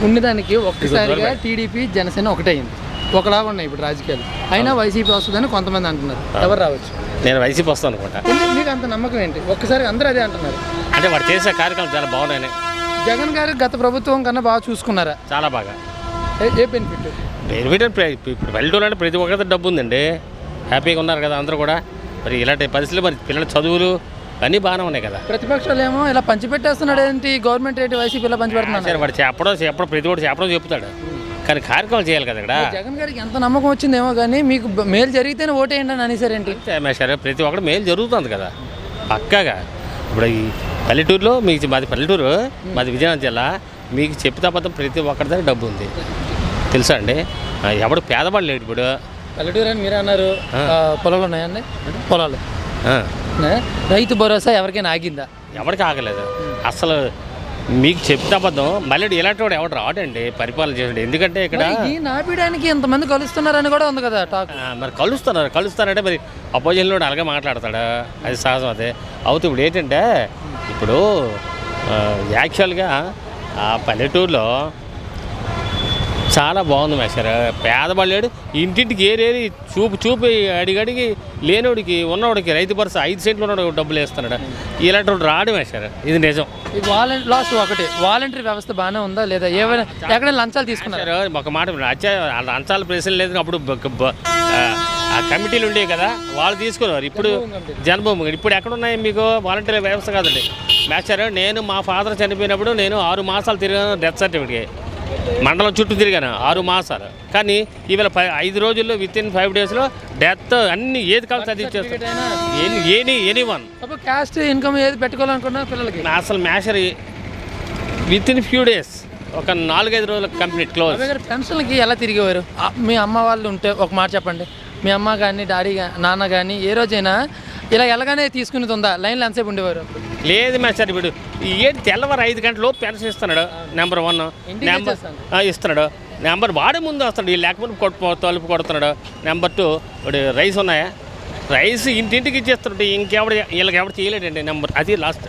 ఉన్నదానికి ఒక్కసారిగా టీడీపీ జనసేన ఒకటైంది, ఒకలాగా ఉన్నాయి ఇప్పుడు రాజకీయాలు. అయినా వైసీపీ వస్తుందని కొంతమంది అంటున్నారు. ఎవరు రావచ్చు? నేను వైసీపీ వస్తాను అనుకుంటా. మీకు అంత నమ్మకం ఏంటి? ఒక్కసారి అందరూ అదే అంటున్నారు. అంటే వాడు చేసే కార్యక్రమాలు చాలా బాగున్నాయి. జగన్ గారు గత ప్రభుత్వం కన్నా బాగా చూసుకున్నారా? చాలా బాగా. ఏ బెనిఫిట్? ఇప్పుడు పల్లెటూరు అంటే ప్రతి ఒక్కరి డబ్బు ఉందండి, హ్యాపీగా ఉన్నారు కదా అందరూ కూడా. మరి ఇలాంటి పరిస్థితులు మరి పిల్లల చదువులు అన్నీ బాగానే ఉన్నాయి కదా. ప్రతిపక్షాలు ఏమో ఇలా పంచిపెట్టేస్తున్నాడు ఏంటి, గవర్నమెంట్ ఏంటి, వైసీపీ ఇలా పంచిపెడుతున్నాడు. వాడు చెప్పడం ప్రతి ఒక్కటి చెప్పడం చెప్తాడు, కానీ కార్యక్రమాలు చేయాలి కదా ఇక్కడ. జగన్ గారికి ఎంత నమ్మకం వచ్చిందేమో కానీ మీకు మేలు జరిగితేనే ఓటేయండి అని అనేసారేంటి? మేషారు ప్రతి ఒక్కటి మేలు జరుగుతుంది కదా పక్కాగా. ఇప్పుడు ఈ పల్లెటూరులో మీకు మాది పల్లెటూరు, మాది విజయనగరం జిల్లా, మీకు చెప్తా పద్ధతి ప్రతి ఒక్కరి దగ్గర డబ్బు ఉంది తెలుసా అండి. ఎవడు పేదవాళ్ళు లేడు ఇప్పుడు. పల్లెటూరు అని మీరు అన్నారు, పొలాలు ఉన్నాయండి, పొలాలు రైతు భరోసా ఎవరికైనా ఆగిందా? ఎవరికి ఆగలేదు అసలు. మీకు చెప్తా పద్ధం మళ్ళీ ఇలాంటి వాడు ఎవడు రావడండి పరిపాలన చేసాడు. ఎందుకంటే ఇక్కడ నాపీయడానికి ఎంతమంది కలుస్తున్నారని కూడా ఉంది కదా టాక్. మరి కలుస్తారంటే మరి అపోజిషన్లో అలాగే మాట్లాడతాడు, అది సహజం. అదే అవుతుంది. ఇప్పుడు ఏంటంటే ఇప్పుడు యాక్చువల్గా ఆ పల్లెటూరులో చాలా బాగుంది మేస్టర్. పేదవాళ్ళు ఇంటింటికి ఏరేది చూపి అడిగడిగి లేనివాడికి ఉన్నవాడికి రైతు భరోసా 5 సెంట్లు ఉన్నవాడు డబ్బులు వేస్తున్నాడు. ఇలాంటి వాడు రాడు మేస్టర్, ఇది నిజం. లాస్ట్ ఒకటి వాలంటరీ వ్యవస్థ బాగానే ఉందా లేదా? ఏమైనా ఎక్కడైనా లంచాలు తీసుకున్నారు? ఒక మాట లంచాల ప్రశ్న లేదు. అప్పుడు ఆ కమిటీలు ఉండేవి కదా, వాళ్ళు తీసుకున్నారు. ఇప్పుడు జన్మభూమి ఇప్పుడు ఎక్కడున్నాయి మీకు వాలంటరీ వ్యవస్థ కాదండి మేస్టర్. నేను మా ఫాదర్ చనిపోయినప్పుడు నేను 6 మాసాలు తిరిగాను డెత్ సర్టిఫికేట్, మండలం చుట్టూ తిరిగాను 6 మాసాలు. కానీ ఈవేళ 5 రోజుల్లో విత్ ఇన్ 5 డేస్లో డెత్ అన్ని ఏది కావాలి చదివించేస్తాను. ఎనీవన్ క్యాస్ట్ ఇన్కమ్ ఏది పెట్టుకోవాలనుకున్నా పిల్లలకి అసలు మేషర్ విత్ ఇన్ ఫ్యూ డేస్ ఒక 4-5 రోజుల కంప్లీట్ క్లోజ్. పెన్షన్లకి ఎలా తిరిగేవారు? మీ అమ్మ వాళ్ళు ఉంటే ఒక మాట చెప్పండి. మీ అమ్మ కానీ డాడీ నాన్న కానీ ఏ రోజైనా ఇలా ఎలాగానే తీసుకునేది ఉందా? లైన్లో ఎంతసేపు ఉండేవారు? లేదు మేస్టర్. ఇప్పుడు ఏంటి తెల్లవారు 5 గంటలు పెన్షన్ ఇస్తున్నాడు. నెంబర్ 1 నెంబర్ ఇస్తున్నాడు. నెంబర్ వాడే ముందు వస్తాడు, లేకపోతే తలుపు కొడుతున్నాడు. నెంబర్ 2 ఇప్పుడు రైస్ ఉన్నాయా, రైస్ ఇంటింటికి ఇచ్చేస్తున్నాడు. వీళ్ళకి ఎవరు చేయలేడండి నెంబర్, అది లాస్ట్.